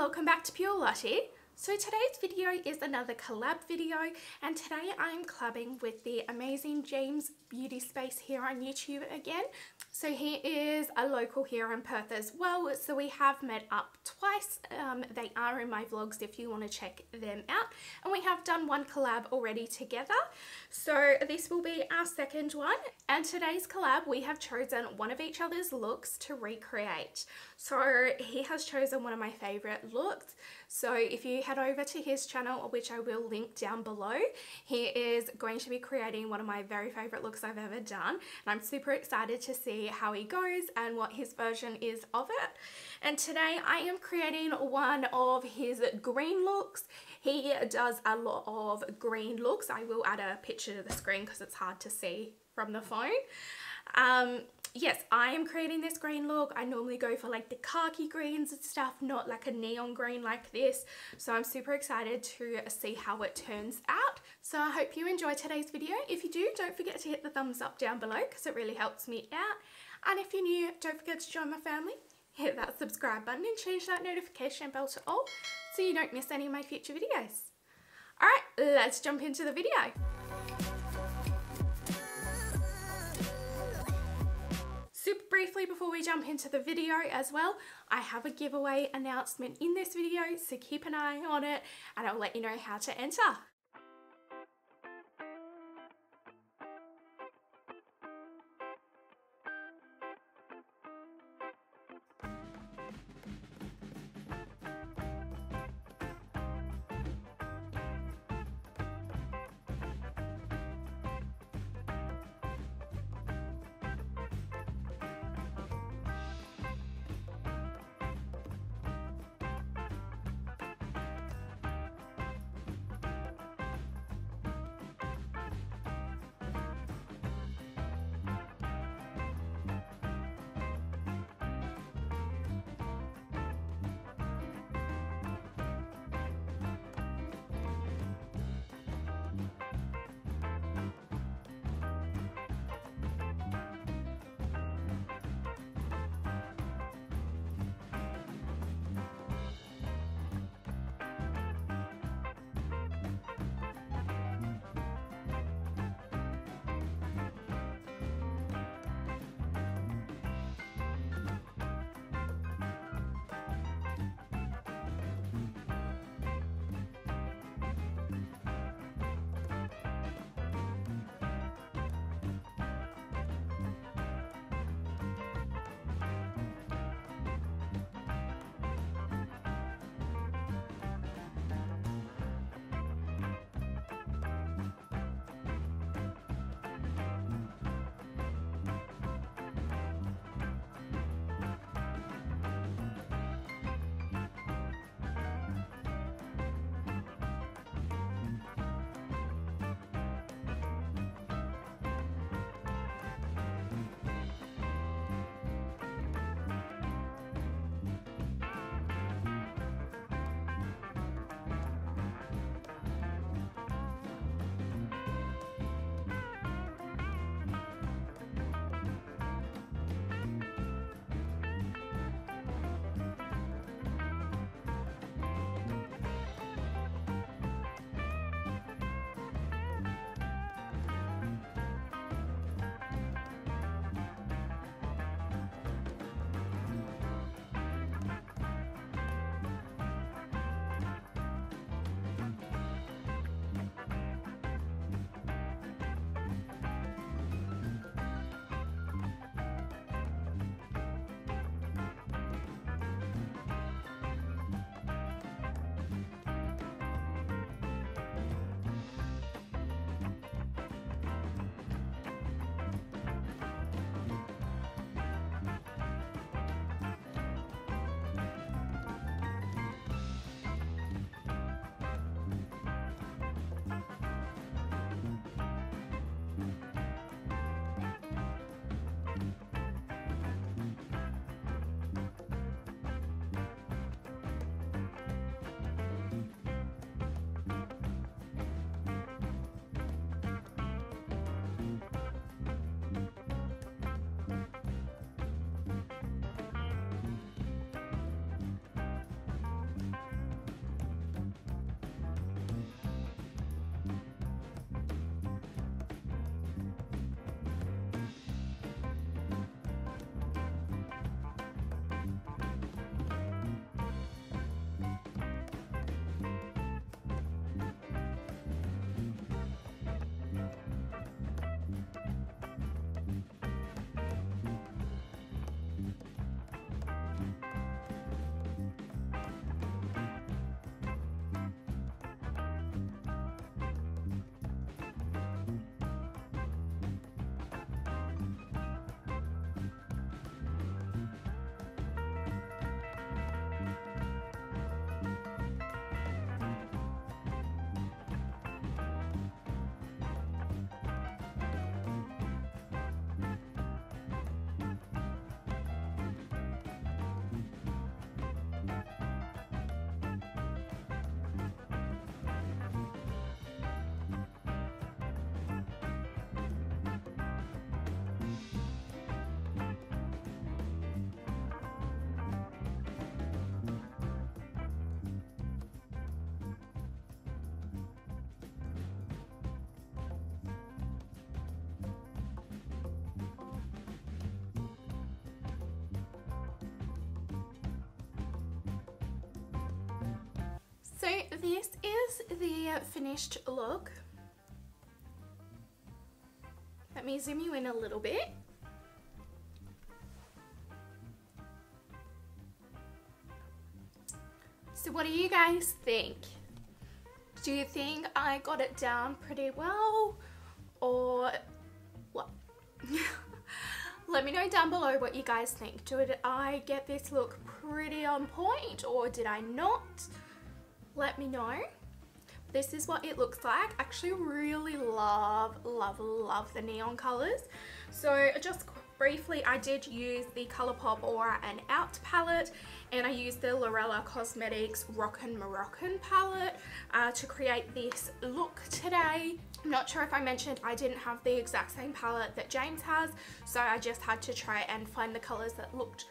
welcome back to Pure Lottie. So today's video is another collab video, and today I'm collabing with the amazing James Beautyspace here on YouTube again. So he is a local here in Perth as well, so we have met up twice. They are in my vlogs if you want to check them out, and we have done one collab already together. So this will be our second one, and today's collab we have chosen one of each other's looks to recreate. So he has chosen one of my favorite looks, so if you head over to his channel, which I will link down below, he is going to be creating one of my very favorite looks I've ever done, and I'm super excited to see how he goes and what his version is of it. And today I am creating one of his green looks. He does a lot of green looks. I will add a picture to the screen because it's hard to see from the phone. Yes, I am creating this green look. I normally go for like the khaki greens and stuff, not like a neon green like this. So I'm super excited to see how it turns out. So I hope you enjoy today's video. If you do, don't forget to hit the thumbs up down below because it really helps me out. And if you're new, don't forget to join my family. Hit that subscribe button and change that notification bell to all so you don't miss any of my future videos. Alright, let's jump into the video. Super briefly before we jump into the video as well, I have a giveaway announcement in this video, so keep an eye on it and I'll let you know how to enter. So this is the finished look. Let me zoom you in a little bit. So what do you guys think? Do you think I got it down pretty well, or what? Let me know down below what you guys think. Did I get this look pretty on point, or did I not? Let me know. This is what it looks like. I actually really love the neon colors. So just briefly, I did use the Colourpop Aura and Out palette, and I used the Lorella Cosmetics Rockin' Moroccan palette to create this look today. I'm not sure if I mentioned I didn't have the exact same palette that James has, so I just had to try and find the colours that looked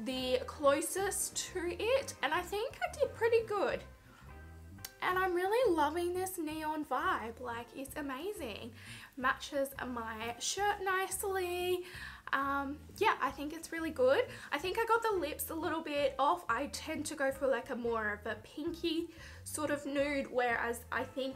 the closest to it, and I think I did pretty good. And I'm really loving this neon vibe, like it's amazing. Matches my shirt nicely. Yeah, I think it's really good. I think I got the lips a little bit off. I tend to go for like a more of a pinky sort of nude, whereas I think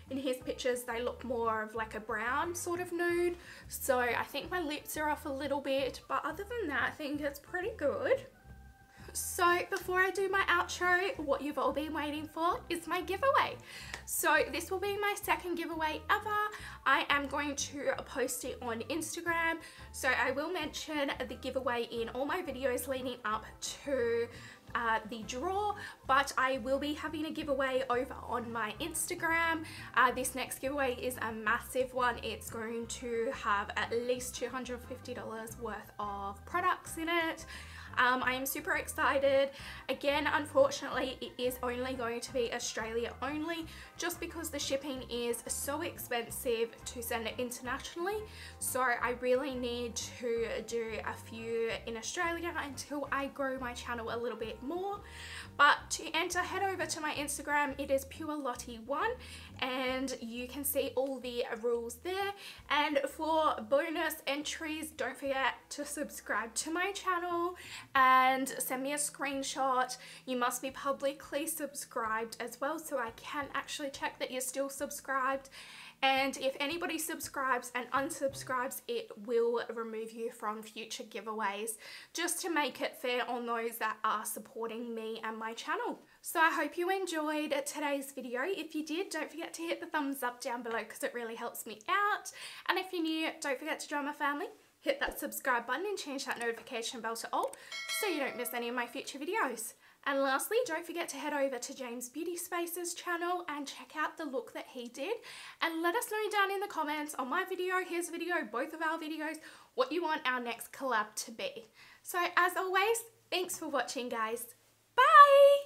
in his pictures they look more of like a brown sort of nude. So I think my lips are off a little bit, but other than that, I think it's pretty good. So before I do my outro, what you've all been waiting for is my giveaway. So this will be my second giveaway ever. I am going to post it on Instagram. So I will mention the giveaway in all my videos leading up to the draw, but I will be having a giveaway over on my Instagram. This next giveaway is a massive one. It's going to have at least $250 worth of products in it. I am super excited. Again, unfortunately, it is only going to be Australia only, just because the shipping is so expensive to send it internationally. So I really need to do a few in Australia until I grow my channel a little bit more. But to enter, head over to my Instagram. It is PureLottie1, and you can see all the rules there. And for bonus entries, don't forget to subscribe to my channel and send me a screenshot. You must be publicly subscribed as well, so I can actually check that you're still subscribed. And if anybody subscribes and unsubscribes, it will remove you from future giveaways, just to make it fair on those that are supporting me and my channel. So I hope you enjoyed today's video. If you did, don't forget to hit the thumbs up down below because it really helps me out. And if you're new, don't forget to join my family. Hit that subscribe button and change that notification bell to all so you don't miss any of my future videos. And lastly, don't forget to head over to James Beautyspace's channel and check out the look that he did. And let us know down in the comments on my video, his video, both of our videos, what you want our next collab to be. So as always, thanks for watching, guys. Bye!